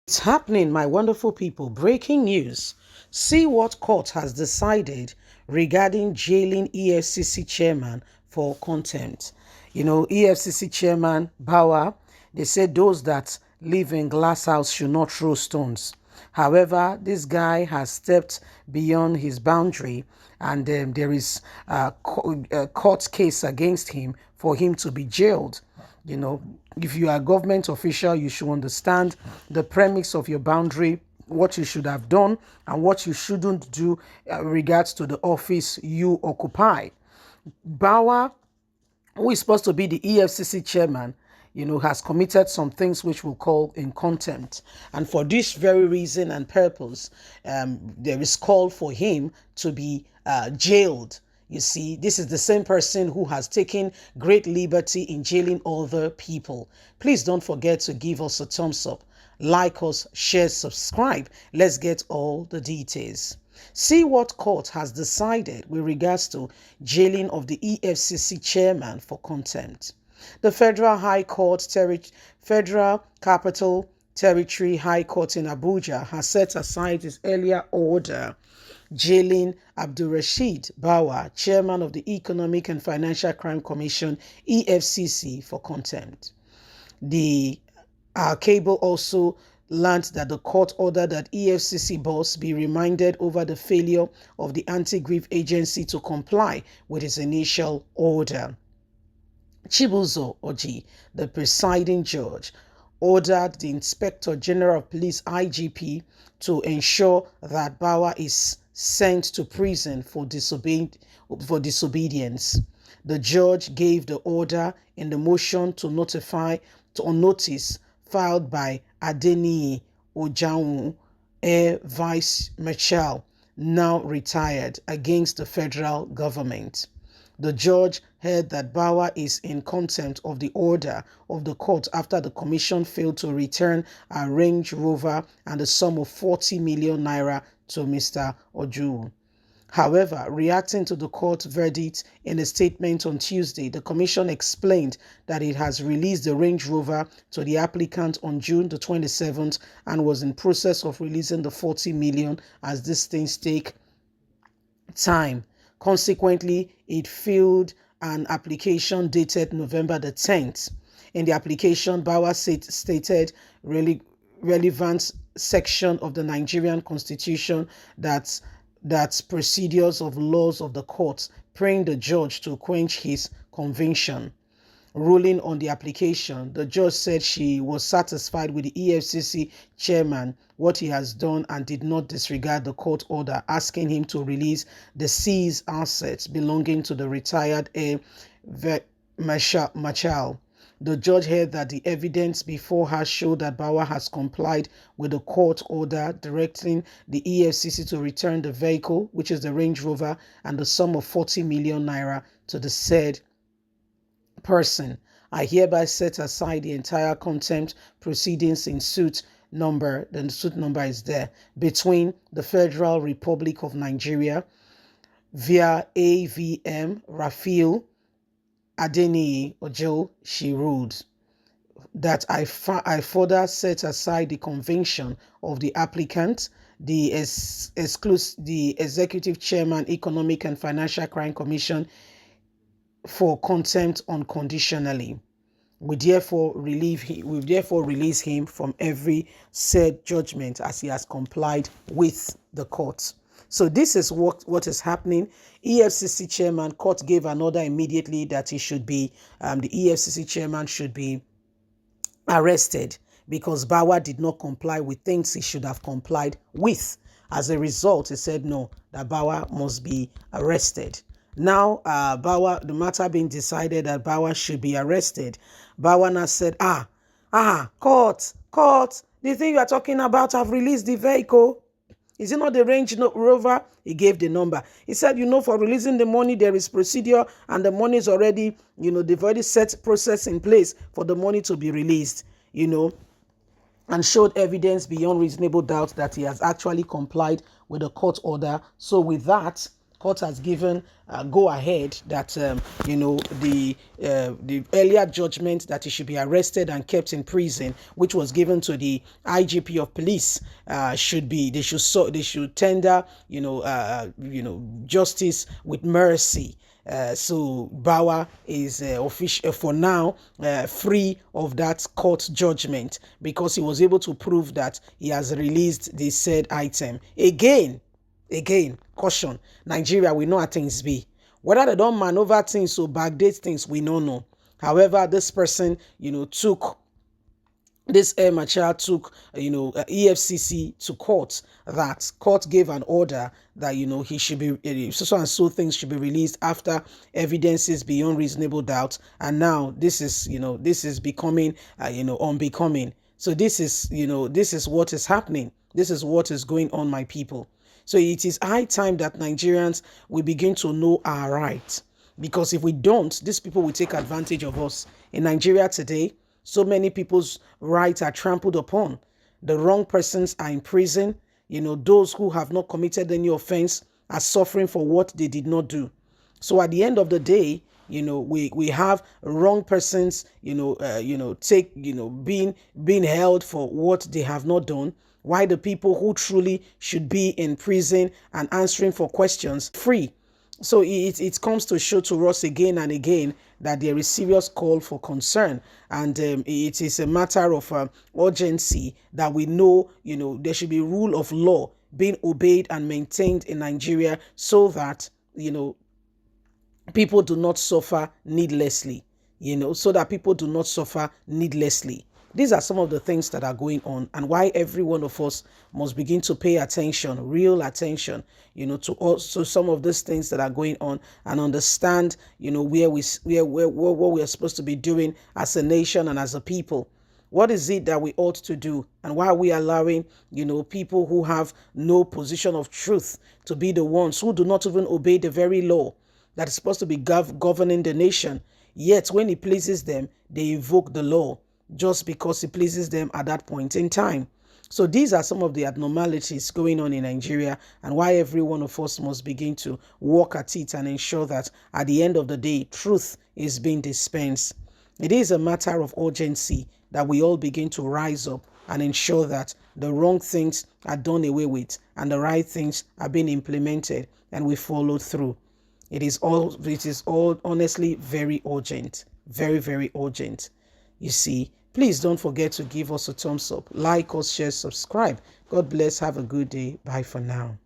It's happening, my wonderful people. Breaking news. See what court has decided regarding jailing EFCC chairman for contempt. EFCC chairman Bauer, they said those that live in glass house should not throw stones. However, this guy has stepped beyond his boundary, and there is a court case against him for him to be jailed. If you are a government official, you should understand the premise of your boundary, what you should have done and what you shouldn't do regards to the office you occupy. Bauer, who is supposed to be the EFCC chairman, has committed some things which we'll call in contempt. And for this very reason and purpose, there is call for him to be jailed. You see, this is the same person who has taken great liberty in jailing other people. Please don't forget to give us a thumbs up, like us, share, subscribe. Let's get all the details. See what court has decided with regards to jailing of the EFCC chairman for contempt. The Federal High Court, Federal Capital Territory High Court in Abuja has set aside its earlier order jailing Abdulrasheed Bauer, chairman of the Economic and Financial Crime Commission, EFCC, for contempt. The cable also learned that the court ordered that EFCC boss be reminded over the failure of the anti-grief agency to comply with its initial order. Chibuzo Oji, the presiding judge, ordered the Inspector General of Police IGP to ensure that Bauer is sent to prison for disobedience. The judge gave the order in the motion to notice filed by Adeniyi Ojaun, Air Vice Marshal, now retired, against the federal government. The judge heard that Bauer is in contempt of the order of the court after the commission failed to return a Range Rover and a sum of 40 million naira to Mr. Oju. However, reacting to the court verdict in a statement on Tuesday, the commission explained that it has released the Range Rover to the applicant on June the 27th and was in process of releasing the 40 million as these things take time. Consequently, it filed an application dated November the 10th. In the application, Bauer stated relevant section of the Nigerian Constitution that's procedures of laws of the court, praying the judge to quench his conviction. Ruling on the application, the judge said she was satisfied with the EFCC chairman, what he has done, and did not disregard the court order asking him to release the seized assets belonging to the retired Air Marshal. The judge heard that the evidence before her showed that Bauer has complied with the court order directing the EFCC to return the vehicle, which is the Range Rover, and the sum of 40 million naira to the said person. I hereby set aside the entire contempt proceedings in suit number, the suit number is there, between the Federal Republic of Nigeria via AVM Rafael Adeniyi Ojo, she ruled that I further set aside the conviction of the applicant, the Executive Chairman, Economic and Financial Crime Commission, for contempt unconditionally. We therefore release him from every said judgment as he has complied with the court. So this is what is happening. EFCC chairman, court gave an order immediately that he should be, the EFCC chairman should be arrested because Bauer did not comply with things he should have complied with. As a result, he said no, that Bauer must be arrested. Now, Bauer, the matter being decided that Bauer should be arrested, Bauer now said, court, the thing you are talking about, I've released the vehicle. Is it not the Range Rover? He gave the number. He said, for releasing the money, there is procedure and the money is already, they've already set process in place for the money to be released, and showed evidence beyond reasonable doubt that he has actually complied with the court order. So with that, Court has given go ahead that the earlier judgment that he should be arrested and kept in prison, which was given to the IGP of police, they should tender justice with mercy. So Bauer is official for now, free of that court judgment, because he was able to prove that he has released the said item. Again, caution, Nigeria, we know how things be. Whether they don't maneuver things or backdate things, we don't know. However, this person, took this Air Marshal took, EFCC to court. That court gave an order that, he should be, so and so things should be released after evidences beyond reasonable doubt. And now this is becoming, unbecoming. So this is what is happening. This is what is going on, my people. So it is high time that Nigerians will begin to know our rights. Because if we don't, these people will take advantage of us. In Nigeria today, so many people's rights are trampled upon. The wrong persons are in prison. Those who have not committed any offense are suffering for what they did not do. So at the end of the day, we have wrong persons, being held for what they have not done, while the people who truly should be in prison and answering for questions free. So it comes to show to us again and again that there is serious call for concern, and it is a matter of urgency that we know, there should be rule of law being obeyed and maintained in Nigeria, so that, people do not suffer needlessly, so that people do not suffer needlessly. These are some of the things that are going on, and why every one of us must begin to pay attention, real attention, to also some of these things that are going on, and understand, what we are supposed to be doing as a nation and as a people. What is it that we ought to do, and why are we allowing, people who have no position of truth to be the ones who do not even obey the very law that is supposed to be governing the nation? Yet when it pleases them, they invoke the law just because it pleases them at that point in time. So these are some of the abnormalities going on in Nigeria, and why every one of us must begin to work at it and ensure that at the end of the day, truth is being dispensed. It is a matter of urgency that we all begin to rise up and ensure that the wrong things are done away with and the right things are being implemented and we follow through. It is all honestly very urgent, very, very urgent. You see, please don't forget to give us a thumbs up, like us, share, subscribe. God bless. Have a good day. Bye for now.